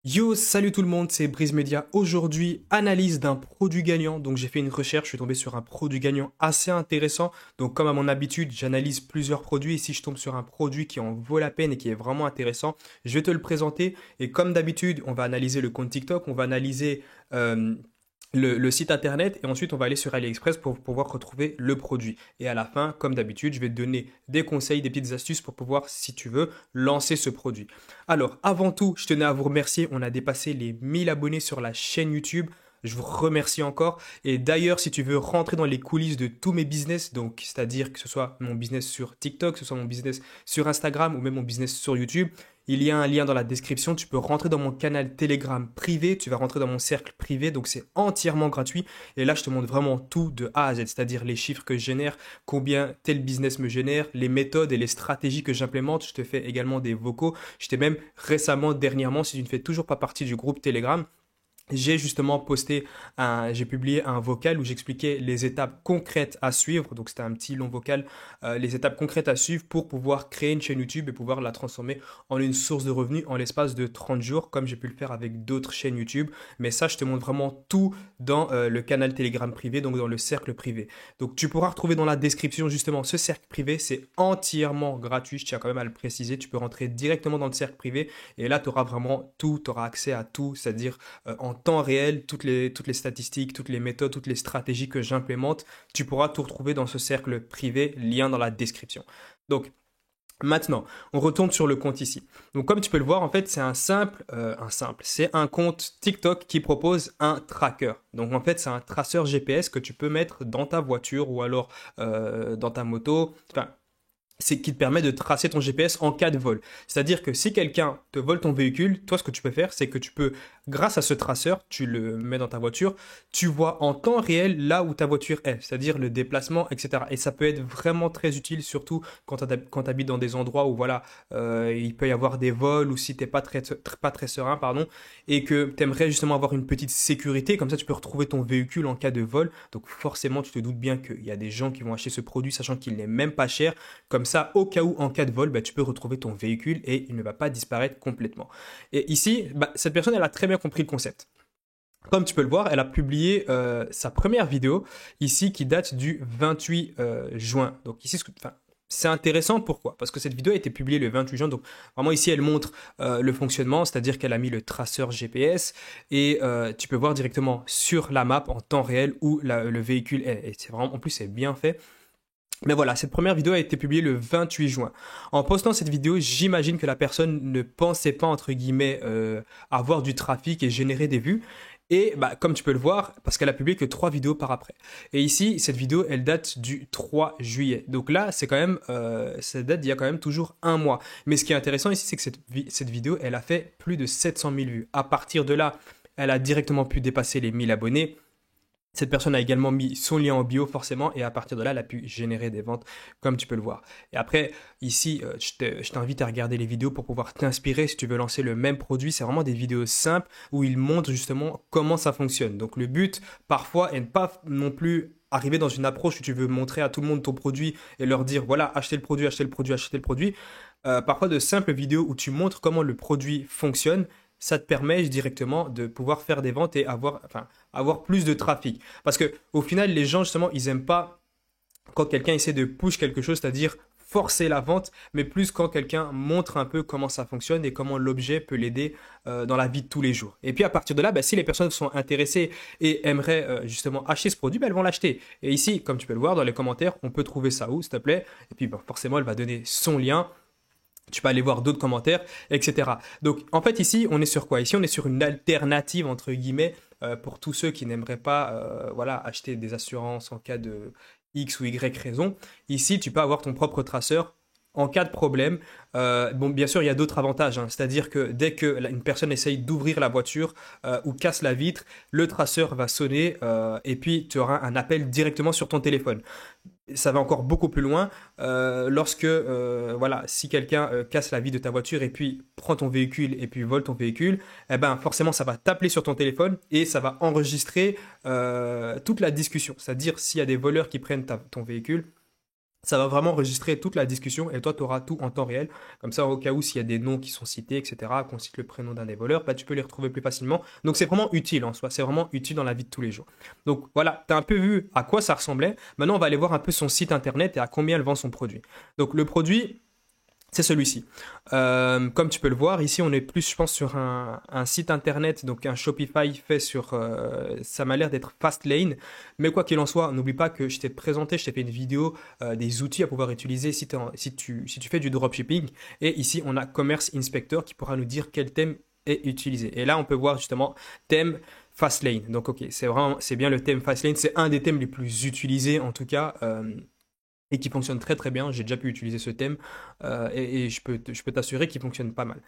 Yo, salut tout le monde, c'est Brise Media. Aujourd'hui, analyse d'un produit gagnant. Donc j'ai fait une recherche, je suis tombé sur un produit gagnant assez intéressant. Donc comme à mon habitude, j'analyse plusieurs produits et si je tombe sur un produit qui en vaut la peine et qui est vraiment intéressant, je vais te le présenter. Et comme d'habitude, on va analyser le compte TikTok, on va analyser le site internet et ensuite on va aller sur AliExpress pour pouvoir retrouver le produit. Et à la fin, comme d'habitude, je vais te donner des conseils, des petites astuces pour pouvoir, si tu veux, lancer ce produit. Alors, avant tout, je tenais à vous remercier. On a dépassé les 1000 abonnés sur la chaîne YouTube. Je vous remercie encore. Et d'ailleurs, si tu veux rentrer dans les coulisses de tous mes business, donc c'est-à-dire que ce soit mon business sur TikTok, que ce soit mon business sur Instagram ou même mon business sur YouTube, il y a un lien dans la description. Tu peux rentrer dans mon canal Telegram privé. Tu vas rentrer dans mon cercle privé. Donc c'est entièrement gratuit. Et là, je te montre vraiment tout de A à Z, c'est-à-dire les chiffres que je génère, combien tel business me génère, les méthodes et les stratégies que j'implémente. Je te fais également des vocaux. Je t'ai même récemment, dernièrement, si tu ne fais toujours pas partie du groupe Telegram, j'ai publié un vocal où j'expliquais les étapes concrètes à suivre. Donc c'était un petit long vocal, les étapes concrètes à suivre pour pouvoir créer une chaîne YouTube et pouvoir la transformer en une source de revenus en l'espace de 30 jours, comme j'ai pu le faire avec d'autres chaînes YouTube. Mais ça, je te montre vraiment tout dans le canal Telegram privé, donc dans le cercle privé. Donc tu pourras retrouver dans la description justement ce cercle privé. C'est entièrement gratuit, je tiens quand même à le préciser. Tu peux rentrer directement dans le cercle privé et là, tu auras vraiment tout, tu auras accès à tout, c'est-à-dire en temps réel, toutes les statistiques, toutes les méthodes, toutes les stratégies que j'implémente, tu pourras tout retrouver dans ce cercle privé, lien dans la description. Donc, maintenant, on retourne sur le compte ici. Donc, comme tu peux le voir, en fait, c'est c'est un compte TikTok qui propose un tracker. Donc, en fait, c'est un traceur GPS que tu peux mettre dans ta voiture ou alors dans ta moto. Enfin, c'est qui te permet de tracer ton GPS en cas de vol. C'est-à-dire que si quelqu'un te vole ton véhicule, toi ce que tu peux faire, c'est que tu peux, grâce à ce traceur, tu le mets dans ta voiture, tu vois en temps réel là où ta voiture est, c'est-à-dire le déplacement, etc. Et ça peut être vraiment très utile, surtout quand tu habites dans des endroits où voilà, il peut y avoir des vols ou si t'es pas très serein, pardon, et que tu aimerais justement avoir une petite sécurité, comme ça tu peux retrouver ton véhicule en cas de vol. Donc forcément, tu te doutes bien qu'il y a des gens qui vont acheter ce produit sachant qu'il n'est même pas cher. Comme ça, au cas où, en cas de vol, bah, tu peux retrouver ton véhicule et il ne va pas disparaître complètement. Et ici, bah, cette personne, elle a très bien compris le concept. Comme tu peux le voir, elle a publié sa première vidéo ici qui date du 28 juin. Donc ici, enfin, c'est intéressant, pourquoi? Parce que cette vidéo a été publiée le 28 juin, donc vraiment ici elle montre le fonctionnement, c'est-à-dire qu'elle a mis le traceur GPS et tu peux voir directement sur la map en temps réel où le véhicule est. Et c'est vraiment, en plus c'est bien fait. Mais voilà, cette première vidéo a été publiée le 28 juin. En postant cette vidéo, j'imagine que la personne ne pensait pas, entre guillemets, avoir du trafic et générer des vues. Et bah, comme tu peux le voir, parce qu'elle a publié que 3 vidéos par après. Et ici, cette vidéo, elle date du 3 juillet. Donc là, c'est quand même, ça date d'il y a quand même toujours un mois. Mais ce qui est intéressant ici, c'est que cette vidéo, elle a fait plus de 700 000 vues. À partir de là, elle a directement pu dépasser les 1000 abonnés. Cette personne a également mis son lien en bio forcément et à partir de là, elle a pu générer des ventes comme tu peux le voir. Et après, ici, je t'invite à regarder les vidéos pour pouvoir t'inspirer si tu veux lancer le même produit. C'est vraiment des vidéos simples où ils montrent justement comment ça fonctionne. Donc le but, parfois, est de pas non plus arriver dans une approche où tu veux montrer à tout le monde ton produit et leur dire, voilà, achetez le produit, achetez le produit, achetez le produit. Parfois de simples vidéos où tu montres comment le produit fonctionne, ça te permet directement de pouvoir faire des ventes et avoir plus de trafic. Parce que au final, les gens, justement, ils aiment pas quand quelqu'un essaie de push quelque chose, c'est-à-dire forcer la vente, mais plus quand quelqu'un montre un peu comment ça fonctionne et comment l'objet peut l'aider dans la vie de tous les jours. Et puis à partir de là, bah, si les personnes sont intéressées et aimeraient justement acheter ce produit, bah, elles vont l'acheter. Et ici, comme tu peux le voir dans les commentaires, on peut trouver ça où, s'il te plaît. Et puis bah, forcément, elle va donner son lien. Tu peux aller voir d'autres commentaires, etc. Donc, en fait, ici, on est sur quoi? Ici, on est sur une alternative, entre guillemets, pour tous ceux qui n'aimeraient pas voilà, acheter des assurances en cas de X ou Y raison. Ici, tu peux avoir ton propre traceur en cas de problème. Bon, bien sûr, il y a d'autres avantages, hein. C'est-à-dire que dès que une personne essaye d'ouvrir la voiture ou casse la vitre, le traceur va sonner et puis tu auras un appel directement sur ton téléphone. Ça va encore beaucoup plus loin lorsque voilà, si quelqu'un casse la vitre de ta voiture et puis prend ton véhicule et puis vole ton véhicule, eh ben forcément ça va t'appeler sur ton téléphone et ça va enregistrer toute la discussion. C'est-à-dire s'il y a des voleurs qui prennent ton véhicule, Ça va vraiment enregistrer toute la discussion et toi, tu auras tout en temps réel. Comme ça, au cas où s'il y a des noms qui sont cités, etc., qu'on cite le prénom d'un des voleurs, bah, tu peux les retrouver plus facilement. Donc, c'est vraiment utile en soi. C'est vraiment utile dans la vie de tous les jours. Donc, voilà, tu as un peu vu à quoi ça ressemblait. Maintenant, on va aller voir un peu son site internet et à combien elle vend son produit. Donc, le produit, c'est celui-ci. Comme tu peux le voir, ici on est plus, je pense, sur un site internet, donc un Shopify fait sur... ça m'a l'air d'être Fastlane. Mais quoi qu'il en soit, n'oublie pas que je t'ai présenté, je t'ai fait une vidéo des outils à pouvoir utiliser si tu fais du dropshipping. Et ici, on a Commerce Inspector qui pourra nous dire quel thème est utilisé. Et là, on peut voir justement thème Fastlane. Donc, ok, c'est bien le thème Fastlane. C'est un des thèmes les plus utilisés en tout cas. Et qui fonctionne très très bien. J'ai déjà pu utiliser ce thème et je peux t'assurer qu'il fonctionne pas mal.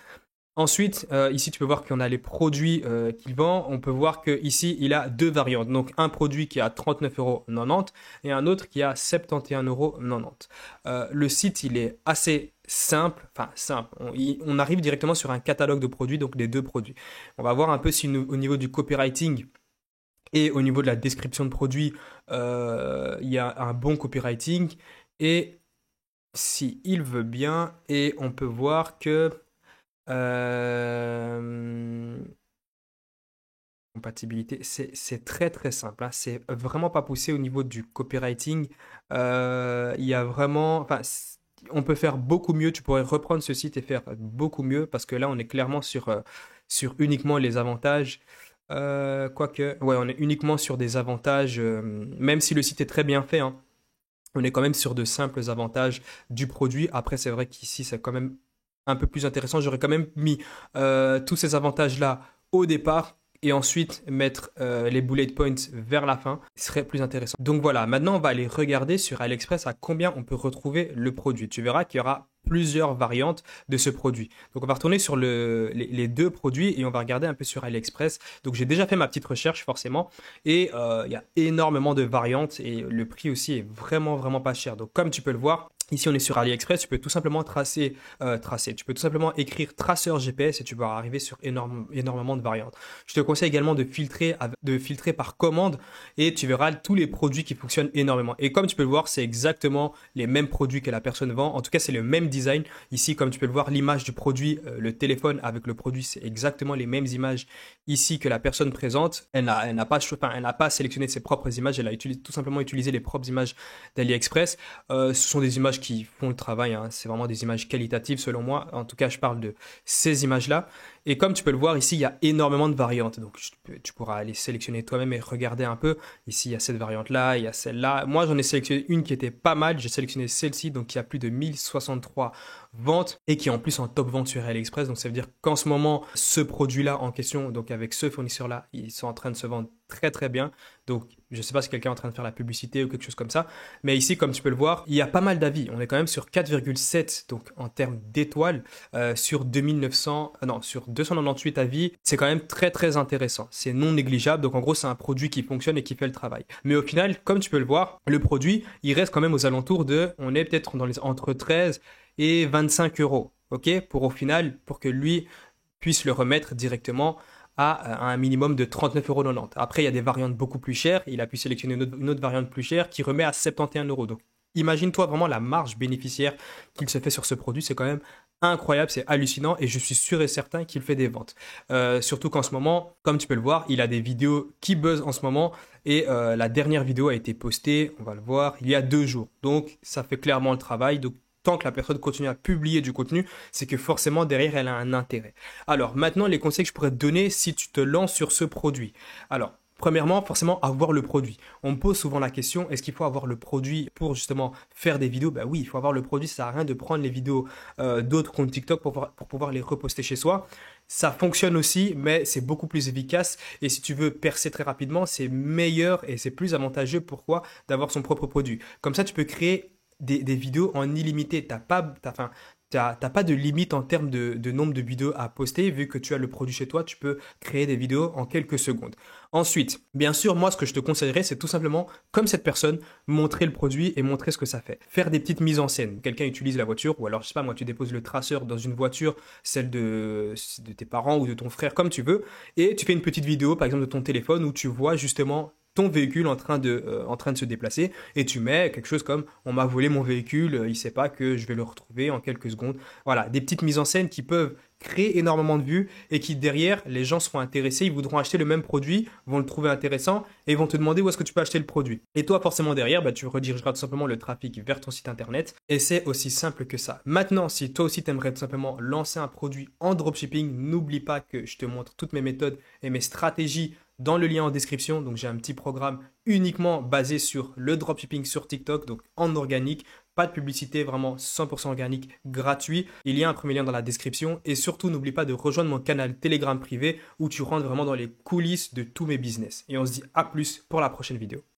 Ensuite, ici, tu peux voir qu'on a les produits qu'il vend. On peut voir qu'ici, il a deux variantes. Donc, un produit qui est à 39,90 € et un autre qui est à 71,90 €. Le site, il est assez simple. Enfin, simple. On arrive directement sur un catalogue de produits, donc les deux produits. On va voir un peu si au niveau du copywriting et au niveau de la description de produit, il y a un bon copywriting. Et si il veut bien, et on peut voir que euh, compatibilité, c'est très très simple, hein. C'est vraiment pas poussé au niveau du copywriting. Il y a vraiment, enfin, on peut faire beaucoup mieux. Tu pourrais reprendre ce site et faire beaucoup mieux parce que là, on est clairement sur uniquement les avantages. Quoique, ouais, on est uniquement sur des avantages, même si le site est très bien fait, hein, on est quand même sur de simples avantages du produit. Après, c'est vrai qu'ici, c'est quand même un peu plus intéressant. J'aurais quand même mis tous ces avantages-là au départ et ensuite mettre les bullet points vers la fin. Ce serait plus intéressant. Donc voilà, maintenant, on va aller regarder sur AliExpress à combien on peut retrouver le produit. Tu verras qu'il y aura plusieurs variantes de ce produit. Donc on va retourner sur les deux produits et on va regarder un peu sur AliExpress. Donc j'ai déjà fait ma petite recherche forcément et il y a énormément de variantes et le prix aussi est vraiment vraiment pas cher. Donc comme tu peux le voir, ici, on est sur AliExpress, tu peux tout simplement tu peux tout simplement écrire traceur GPS et tu vas arriver sur énormément de variantes. Je te conseille également de filtrer par commande et tu verras tous les produits qui fonctionnent énormément. Et comme tu peux le voir, c'est exactement les mêmes produits que la personne vend. En tout cas, c'est le même design. Ici, comme tu peux le voir, l'image du produit, le téléphone avec le produit, c'est exactement les mêmes images ici que la personne présente. Elle n'a pas sélectionné ses propres images, elle a tout simplement utilisé les propres images d'AliExpress. Ce sont des images qui font le travail, hein. C'est vraiment des images qualitatives selon moi. En tout cas, je parle de ces images-là. Et comme tu peux le voir, ici, il y a énormément de variantes. Donc, tu pourras aller sélectionner toi-même et regarder un peu. Ici, il y a cette variante-là, il y a celle-là. Moi, j'en ai sélectionné une qui était pas mal. J'ai sélectionné celle-ci, donc qui a plus de 1063 ventes et qui est en plus en top vente sur AliExpress. Donc, ça veut dire qu'en ce moment, ce produit-là en question, donc avec ce fournisseur-là, ils sont en train de se vendre très très bien. Donc, je ne sais pas si quelqu'un est en train de faire la publicité ou quelque chose comme ça. Mais ici, comme tu peux le voir, il y a pas mal d'avis. On est quand même sur 4,7 donc en termes d'étoiles sur 298 avis. C'est quand même très très intéressant. C'est non négligeable. Donc en gros, c'est un produit qui fonctionne et qui fait le travail. Mais au final, comme tu peux le voir, le produit, il reste quand même aux alentours on est peut-être entre 13 et 25 euros. Ok, pour au final, pour que lui puisse le remettre directement à un minimum de 39,90 €. Après, il y a des variantes beaucoup plus chères. Il a pu sélectionner une autre variante plus chère qui remet à 71 euros. Donc, imagine-toi vraiment la marge bénéficiaire qu'il se fait sur ce produit. C'est quand même incroyable, c'est hallucinant et je suis sûr et certain qu'il fait des ventes. Surtout qu'en ce moment, comme tu peux le voir, il a des vidéos qui buzzent en ce moment et la dernière vidéo a été postée, on va le voir, il y a 2 jours. Donc, ça fait clairement le travail. Donc, tant que la personne continue à publier du contenu, c'est que forcément derrière elle a un intérêt. Alors maintenant, les conseils que je pourrais te donner si tu te lances sur ce produit. Alors, premièrement, forcément, avoir le produit. On me pose souvent la question, est-ce qu'il faut avoir le produit pour justement faire des vidéos? Ben oui, il faut avoir le produit, ça sert à rien de prendre les vidéos d'autres comptes TikTok pour pouvoir les reposter chez soi. Ça fonctionne aussi, mais c'est beaucoup plus efficace. Et si tu veux percer très rapidement, c'est meilleur et c'est plus avantageux. Pourquoi? D'avoir son propre produit. Comme ça, tu peux créer des vidéos en illimité. T'as pas de limite en termes de nombre de vidéos à poster. Vu que tu as le produit chez toi, tu peux créer des vidéos en quelques secondes. Ensuite, bien sûr, moi, ce que je te conseillerais, c'est tout simplement, comme cette personne, montrer le produit et montrer ce que ça fait. Faire des petites mises en scène. Quelqu'un utilise la voiture, ou alors, je sais pas, moi, tu déposes le traceur dans une voiture, celle de tes parents ou de ton frère, comme tu veux, et tu fais une petite vidéo, par exemple, de ton téléphone, où tu vois justement ton véhicule en train de se déplacer et tu mets quelque chose comme on m'a volé mon véhicule, il sait pas que je vais le retrouver en quelques secondes. Voilà, des petites mises en scène qui peuvent créer énormément de vues et qui derrière les gens seront intéressés, ils voudront acheter le même produit, vont le trouver intéressant et vont te demander où est-ce que tu peux acheter le produit. Et toi forcément derrière, bah, tu redirigeras tout simplement le trafic vers ton site internet et c'est aussi simple que ça. Maintenant, si toi aussi tu aimerais tout simplement lancer un produit en dropshipping, n'oublie pas que je te montre toutes mes méthodes et mes stratégies dans le lien en description. Donc j'ai un petit programme uniquement basé sur le dropshipping sur TikTok, donc en organique, pas de publicité, vraiment 100% organique, gratuit. Il y a un premier lien dans la description et surtout n'oublie pas de rejoindre mon canal Telegram privé où tu rentres vraiment dans les coulisses de tous mes business. Et on se dit à plus pour la prochaine vidéo.